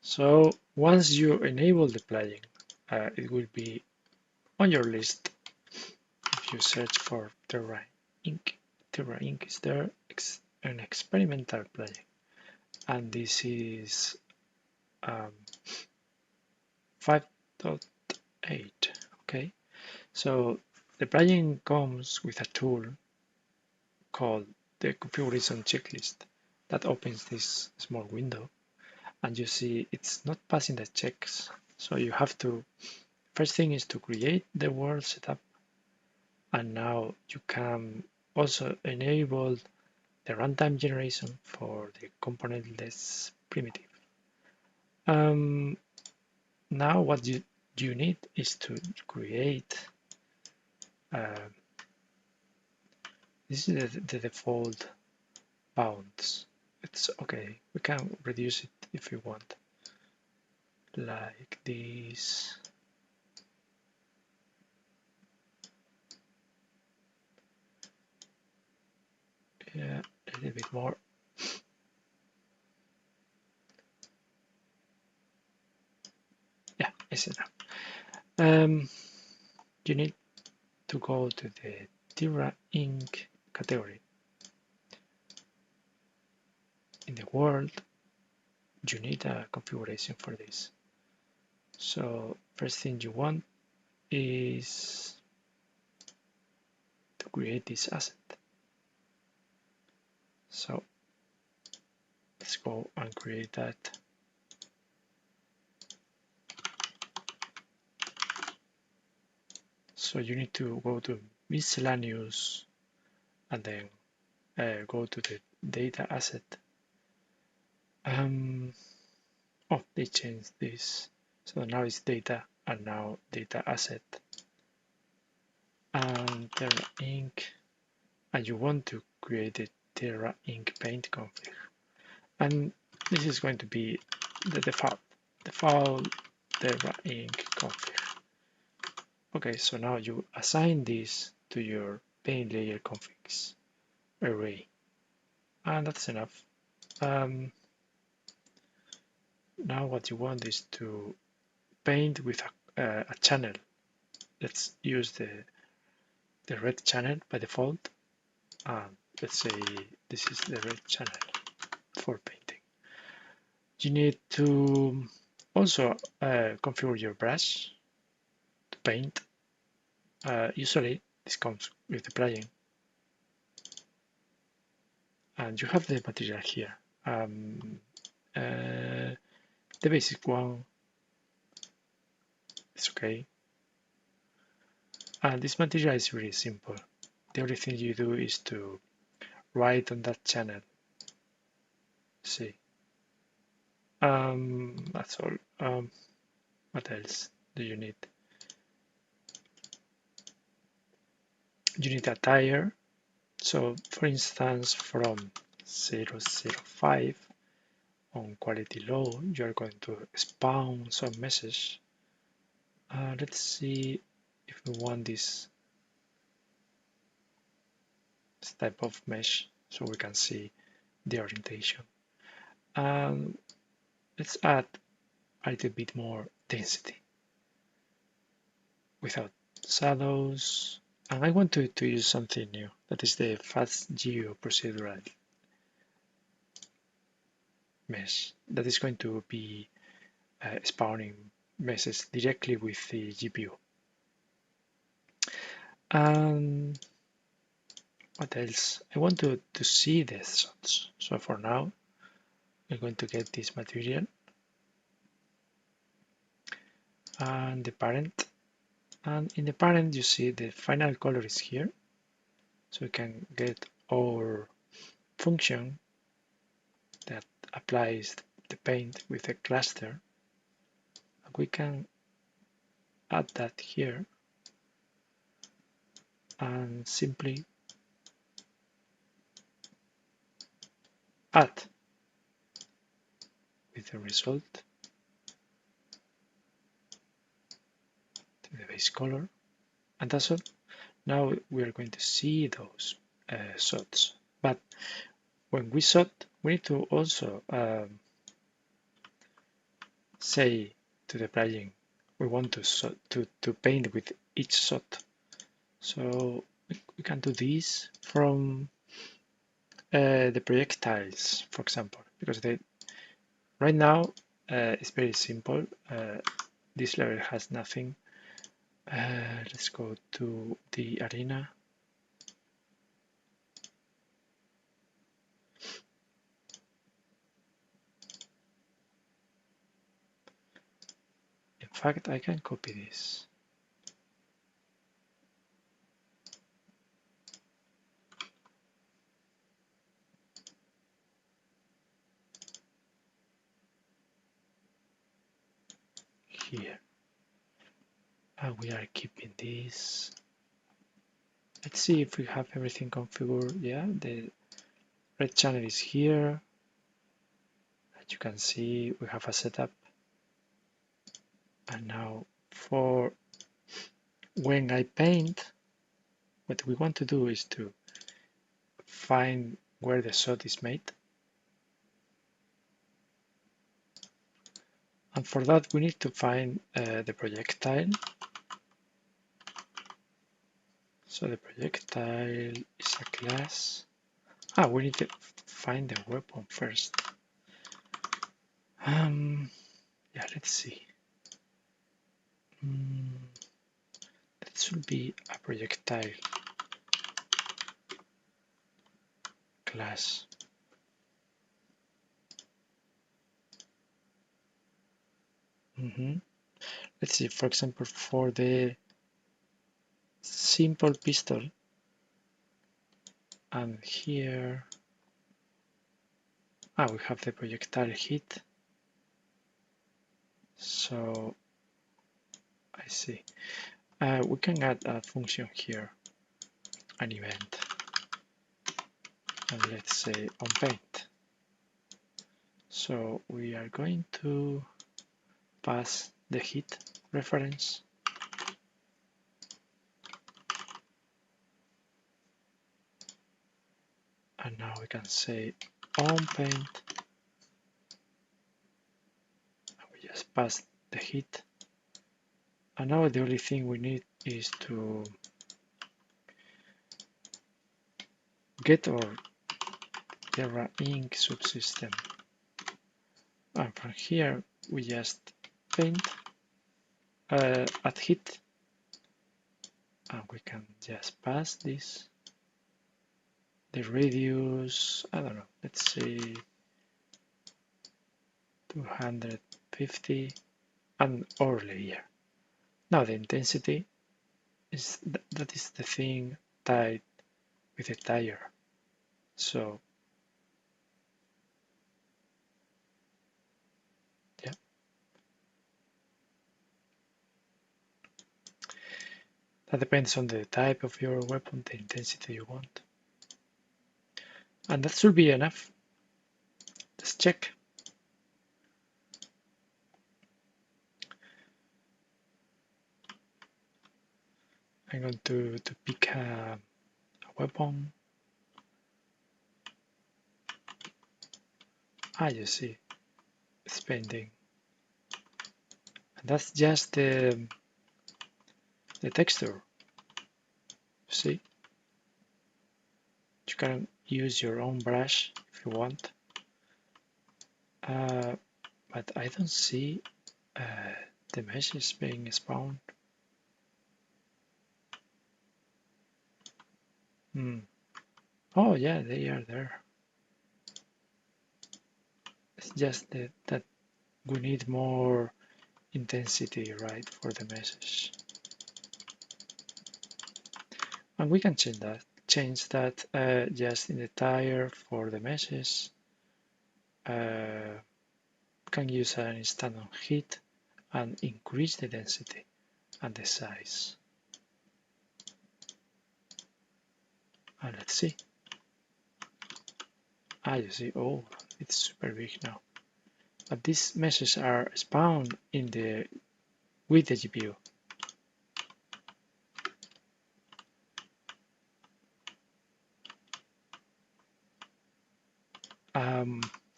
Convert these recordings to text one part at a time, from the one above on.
So once you enable the plugin, it will be on your list. If you search for Terraink, Terraink is there, an experimental plugin, and this is 5.8. Okay, so the plugin comes with a tool called the configuration checklist that opens this small window, and you see it's not passing the checks. So you have to, first thing is to create the world setup, and now you can also enable the runtime generation for the componentless primitive. Now what you need is to create, this is the default bounds. It's okay, we can reduce it if we want, like this. Yeah, a little bit more. Yeah, it's enough. You need to go to the Terraink category. In the world, you need a configuration for this. So first thing you want is to create this asset. So let's go and create that. So you need to go to miscellaneous and then go to the data asset. Oh, they changed this. So now it's data and now data asset. And Terraink, and you want to create a Terraink paint config. And this is going to be the default Terraink config. Okay, so now you assign this to your paint layer configs array, and that's enough. Now what you want is to paint with a channel. Let's use the red channel by default, and let's say this is the red channel for painting. You need to also configure your brush to paint. Usually this comes with the plugin, and you have the material here. The basic one is okay. And this material is really simple. The only thing you do is to write on that channel. See. That's all. What else do you need? You need a tire. So for instance, from 005 on quality low, you're going to spawn some message. Let's see if we want this type of mesh so we can see the orientation. Let's add a little bit more density without shadows. And I want to use something new, that is the fast-geo procedural mesh that is going to be spawning meshes directly with the GPU. And what else? I want to see the shots. So for now, I'm going to get this material and the parent. And in the parent, you see the final color is here. So we can get our function that applies the paint with a cluster. We can add that here and simply add with the result to the base color, and that's all. Now we are going to see those shots, but when we shot, we need to also say to the plugin we want to paint with each shot. So we can do this from the projectiles, for example, because right now it's very simple. This level has nothing. Let's go to the arena. In fact, I can copy this. Here. And we are keeping this. Let's see if we have everything configured. Yeah, the red channel is here. As you can see, we have a setup. And now for when I paint, what we want to do is to find where the shot is made. And for that, we need to find the projectile. So the projectile is a class. We need to find the weapon first. Yeah, let's see. That should be a projectile class. Let's see, for example, for the simple pistol, and here we have the projectile hit. So I see. We can add a function here, an event, and let's say on paint. So we are going to pass the hit reference. And now we can say on paint. We just pass the hit. And now the only thing we need is to get our Terraink subsystem. And from here, we just paint at hit. And we can just pass this. The radius, I don't know, let's say 250 and our layer. Now the intensity is that is the thing tied with the tire. So yeah, that depends on the type of your weapon, the intensity you want. And that should be enough. Let's check. I'm going to pick a weapon. You see, it's painting. And that's just the texture. See? You can use your own brush if you want. But I don't see the meshes being spawned. Oh yeah, they are there. It's just that we need more intensity, right, for the message. And we can change that just in the tire for the message. Can use an instant on hit and increase the density and the size. And let's see. You see, oh, it's super big now. But these meshes are spawned with the GPU.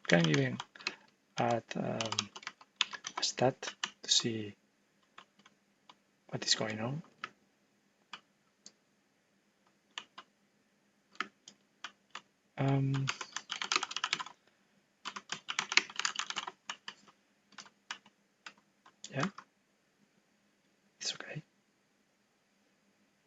Can even add a stat to see what is going on. Yeah,